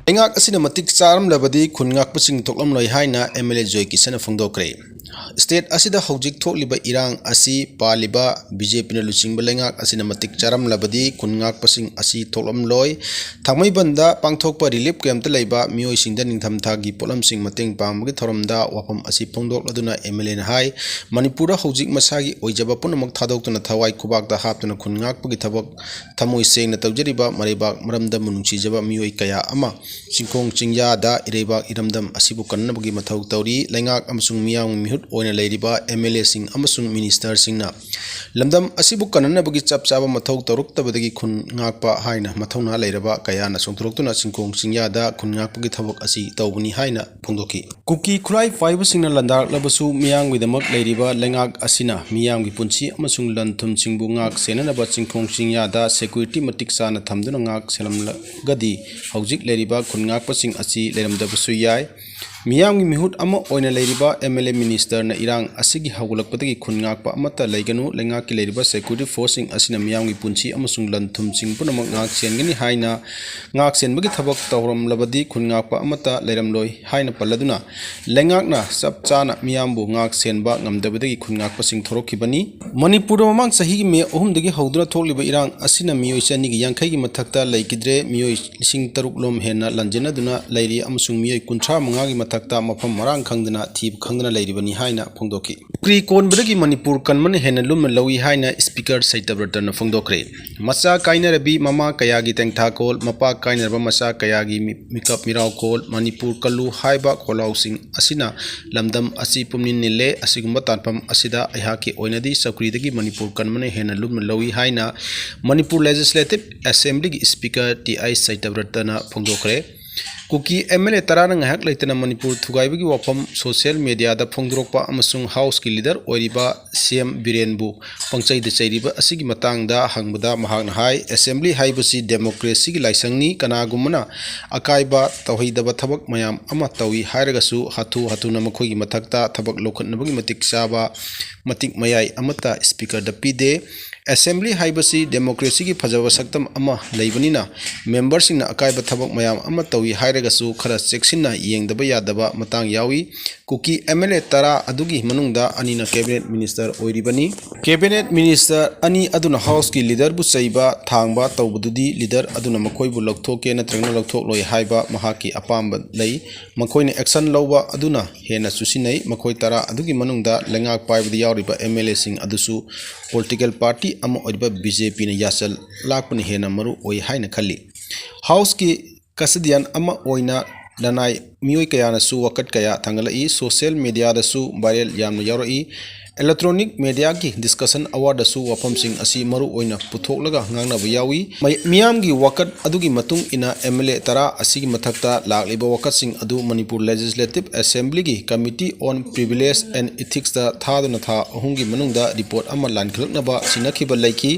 Leingak asina matik charamlabadi Khun Ngakpasingi thoklamloi haina MLA Joy Kisana phongdokre. State asida hojik thokliba irang asi paliba BJP na luchingba leingak asina matik charamlabadi Khun Ngakpasingi asi thoklamloi thangmaibanda pangthokpa relief camp ta leiba mioi singda ningthamthagi polamsing mateng pangmagi thoramda wapam asi phongdokladuna MLA na hai Manipura hojik masagi oijaba punamak thadoktuna thawai khubakda haptuna Khun Ngakpagi thabak thamoi sengna tawjariba Maraibak maramda munungchijaba mioi kaya ama Singkong Chingyada Irebak Iramdam asibu kannabagi mathau tawri leingak amasung miyang mihut oina leiriba MLA sing amasung minister singna lamdam asibu kannabagi chapchaba mathau taruktabadagi Khun Ngakpa haina mathauna leiraba kayana songthroktuna Singkong Chingyada Khun Ngakpagi thabak asi tawbuni haina phongdoki kuki khulai faiba singna landak labasu miyang widamak leiriba leingak asina miyang gi punchi amasung lanthum singbu ngak senanaba Singkong Chingyada security matik sana thamduna ngak selamla gadi hojik leiriba Khun Ngakpasingi asi leiramdabasu yai miyamgi mihut ama oina leiriba MLA minister na irang asigi hawulakpadagi Khun Ngakpa amata leiganu leingaki leiriba security forcing asina miyamgi punchi amasung lanthum singpunamak ngak sengani haina ngak senbagi thabak tawramlabadi Khun Ngakpa amata leiramloi haina palladuna leingakna sapchana miyambu ngak senba ngamdabadagi Khun Ngakpasingi thorokhibani Manipur mamang sahi me 3 dagi hawduna thokliba irang asina miyoi chanigi yankhai gi mathakta leikidre miyoi lising taruk lom hena lanjenaduna leiri amasung miyoi 35 gi mathakta mafam marang khangdana thib khangdana leiribani haina phongdoki kri konbadagi Manipur kanman hena lum lawi haina speaker saitabratana phongdokre macha kaina rabi mama kayagi tengtha kol mapa kaina ba macha kayagi mikap mirau kol Manipur kalu haiba kholausing asina lamdam asi pumnin nile asigumba tanpam asida ayhaki oinadi sakridagi Manipur kanman hena lum lawi haina Manipur Legislative Assembly gi speaker TI saitabratana phongdokre Kuki MLA tarana ngahak leitana Manipur thugaibagi wafam social media da phongdrokpa amasung house ki leader oiriba CM Birenbu pangchaida chairiba asigi matangda hangbada mahakna hai assembly haibasi democracy gi laisangni kanagumana akaiba tawhidaba thabak mayam ama tawi hairagasu hatuna makhoi gi mathakta thabak lokhatnabagi matik saba matik mayai amata speaker da pide Assembly haibasi democracy ki phajaba saktam ama leibanina members singna akaiba thabak mayam ama tawi hairagasu khara cheksinna yengdaba yadaba matang yawi kuki MLA tara adugi manungda anina cabinet minister oiribani cabinet minister ani aduna house ki leader bu chaiba thangba tawbududi leader aduna makhoi bu lokthok na trengna lokthok loi haiba mahaki apamba lei makhoina action lawba aduna hena susinai makhoi tara adugi manungda lengak paibdi yawriba MLA sing adusu political party ama oiba BJP na yasal lakpani hena maru oi haina khali house ki kasadian ama oina lanai mioi kaya na su wakat kaya thangalai social media da su viral yamna yarai electronic media ki discussion award su wafam sing asi maru oina puthoklaga ngangna bayawi miyam gi wakat adugi matung ina MLA tara asigi mathakta lakliba wakat sing adu Manipur Legislative Assembly gi Committee on Privilege and Ethics da thaduna tha ahungi manungda report ama lankhlaknaba sinakhiba laiki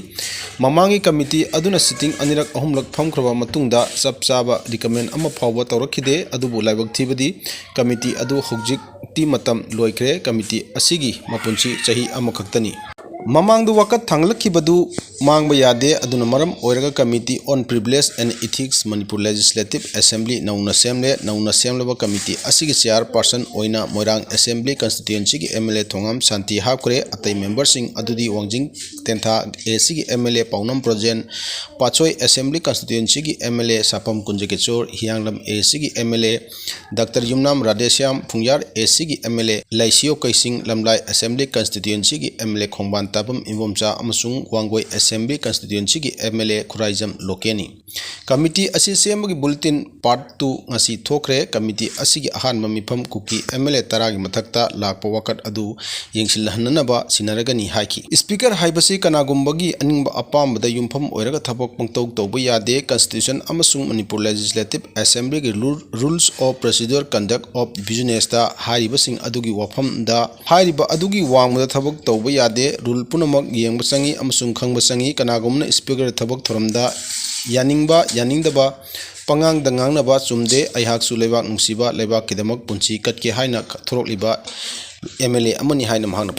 mamangi committee aduna sitting anirak ahumlak phamkhraba matungda chapchaba recommend ama phawba tawrakhide adubu laibak thibadi committee adu hojik ti matam loikre committee asigi mapunchi chahi amakhaktani mamangdu wakat thanglakibadu mangba yade aduna maram oiraga Committee on Privilege and Ethics Manipur Legislative Assembly nauna semleba committee asigi chairperson oina Moirang Assembly constituency gi MLA Thongam Santi Hakure atai members sing adudi Wangjing Tentha AC gi MLA Paunam Projen Pachoi Assembly constituency gi MLA Sapam Kunjekechor Hianglam AC gi MLA Dr Yumnam Radeshyam Phungyar AC gi MLA Laisio Kaising Lamlai Assembly constituency gi MLA Khongban Tabam Invomcha amasung Wangoi Assembly constituency gi MLA Khuraijam Lokeni committee asi semagi bulletin part 2 ngasi thokre committee asigi ahan mamifam kuki MLA taragi mathakta lakpa wakat adu yengsilhananaba sinaragani haiki speaker haibasi kanagumbagi aningba apambada yumpham oiraga thabak pangtau tawba yade constitution amasung Manipur Legislative Assembly gi rules of procedure conduct of business da hairibasing adugi wafam da hairiba adugi wangmada thabak tawba yade rule punamak yengba changi amasung khangba changi kanagumna speaker thabak thoramda yaningdaba pangang dangangnaba chumde aihaksu leibak nungsiba leibak kidamak punchi katke haina thorokliba MLA amani haina mahangna